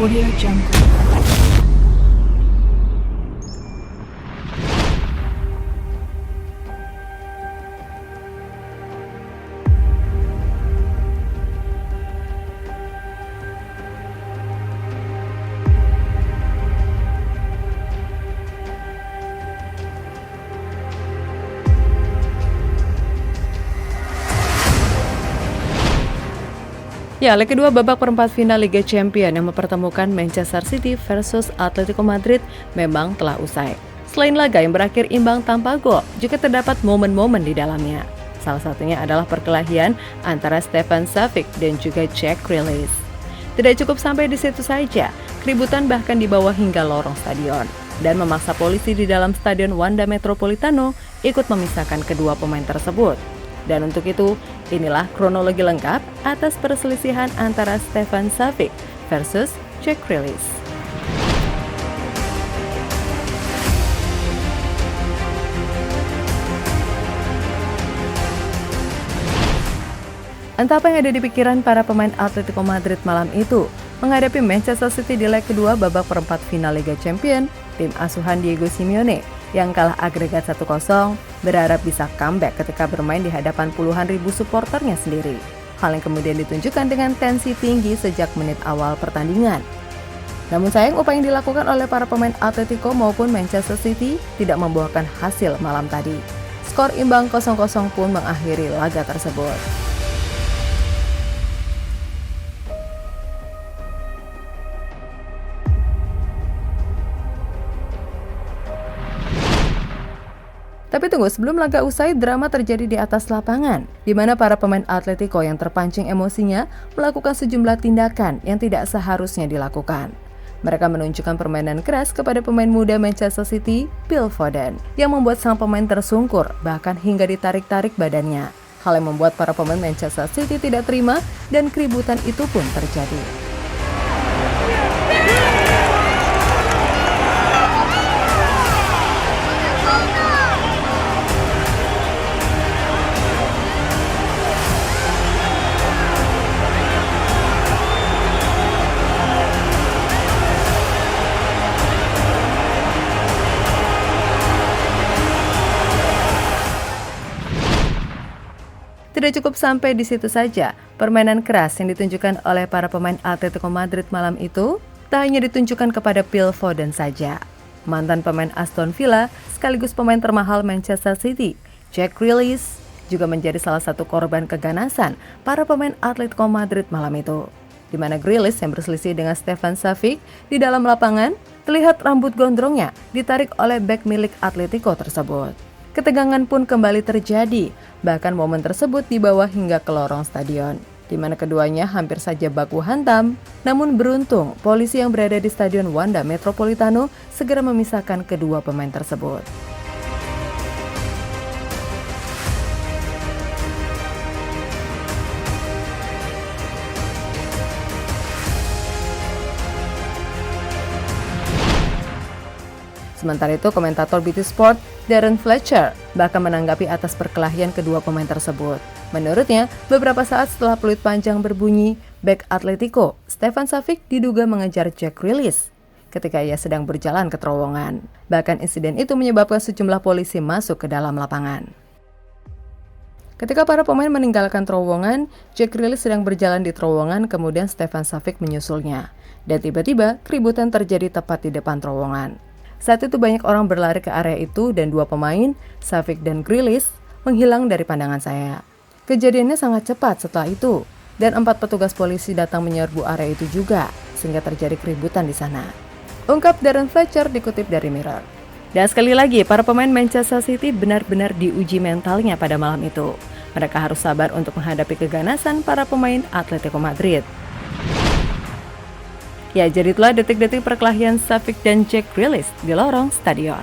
Audio Jungle. Ya, leg kedua babak perempat final Liga Champions yang mempertemukan Manchester City versus Atletico Madrid memang telah usai. Selain laga yang berakhir imbang tanpa gol, juga terdapat momen-momen di dalamnya. Salah satunya adalah perkelahian antara Stefan Savic dan juga Jack Grealish. Tidak cukup sampai di situ saja, keributan bahkan dibawa hingga lorong stadion dan memaksa polisi di dalam stadion Wanda Metropolitano ikut memisahkan kedua pemain tersebut. Dan untuk itu, inilah kronologi lengkap atas perselisihan antara Stefan Savic versus Jack Grealish. Entah apa yang ada di pikiran para pemain Atletico Madrid malam itu menghadapi Manchester City di leg kedua babak perempat final Liga Champions, tim asuhan Diego Simeone yang kalah agregat 1-0 berharap bisa comeback ketika bermain di hadapan puluhan ribu suporternya sendiri. Hal yang kemudian ditunjukkan dengan tensi tinggi sejak menit awal pertandingan. Namun sayang upaya yang dilakukan oleh para pemain Atletico maupun Manchester City tidak membuahkan hasil malam tadi. Skor imbang 0-0 pun mengakhiri laga tersebut. Tapi tunggu, sebelum laga usai, drama terjadi di atas lapangan, di mana para pemain Atletico yang terpancing emosinya melakukan sejumlah tindakan yang tidak seharusnya dilakukan. Mereka menunjukkan permainan keras kepada pemain muda Manchester City, Phil Foden, yang membuat sang pemain tersungkur, bahkan hingga ditarik-tarik badannya. Hal yang membuat para pemain Manchester City tidak terima dan keributan itu pun terjadi. Tidak cukup sampai di situ saja, permainan keras yang ditunjukkan oleh para pemain Atletico Madrid malam itu tak hanya ditunjukkan kepada Phil Foden saja. Mantan pemain Aston Villa sekaligus pemain termahal Manchester City, Jack Grealish, juga menjadi salah satu korban keganasan para pemain Atletico Madrid malam itu. Di mana Grealish yang berselisih dengan Stefan Savic di dalam lapangan, terlihat rambut gondrongnya ditarik oleh bek milik Atletico tersebut. Ketegangan pun kembali terjadi, bahkan momen tersebut dibawa hingga ke lorong stadion, di mana keduanya hampir saja baku hantam. Namun beruntung, polisi yang berada di stadion Wanda Metropolitano segera memisahkan kedua pemain tersebut. Sementara itu, komentator BT Sport, Darren Fletcher, bahkan menanggapi atas perkelahian kedua pemain tersebut. Menurutnya, beberapa saat setelah peluit panjang berbunyi, bek Atletico, Stefan Savic diduga mengejar Jack Grealish ketika ia sedang berjalan ke terowongan. Bahkan insiden itu menyebabkan sejumlah polisi masuk ke dalam lapangan. Ketika para pemain meninggalkan terowongan, Jack Grealish sedang berjalan di terowongan, kemudian Stefan Savic menyusulnya. Dan tiba-tiba, keributan terjadi tepat di depan terowongan. Saat itu banyak orang berlari ke area itu dan dua pemain, Savic dan Grealish, menghilang dari pandangan saya. Kejadiannya sangat cepat setelah itu, dan 4 petugas polisi datang menyerbu area itu juga, sehingga terjadi keributan di sana. Ungkap Darren Fletcher dikutip dari Mirror. Dan sekali lagi, para pemain Manchester City benar-benar diuji mentalnya pada malam itu. Mereka harus sabar untuk menghadapi keganasan para pemain Atletico Madrid. Ya, jadi itulah detik-detik perkelahian Savic dan Jack Grealish di lorong stadion.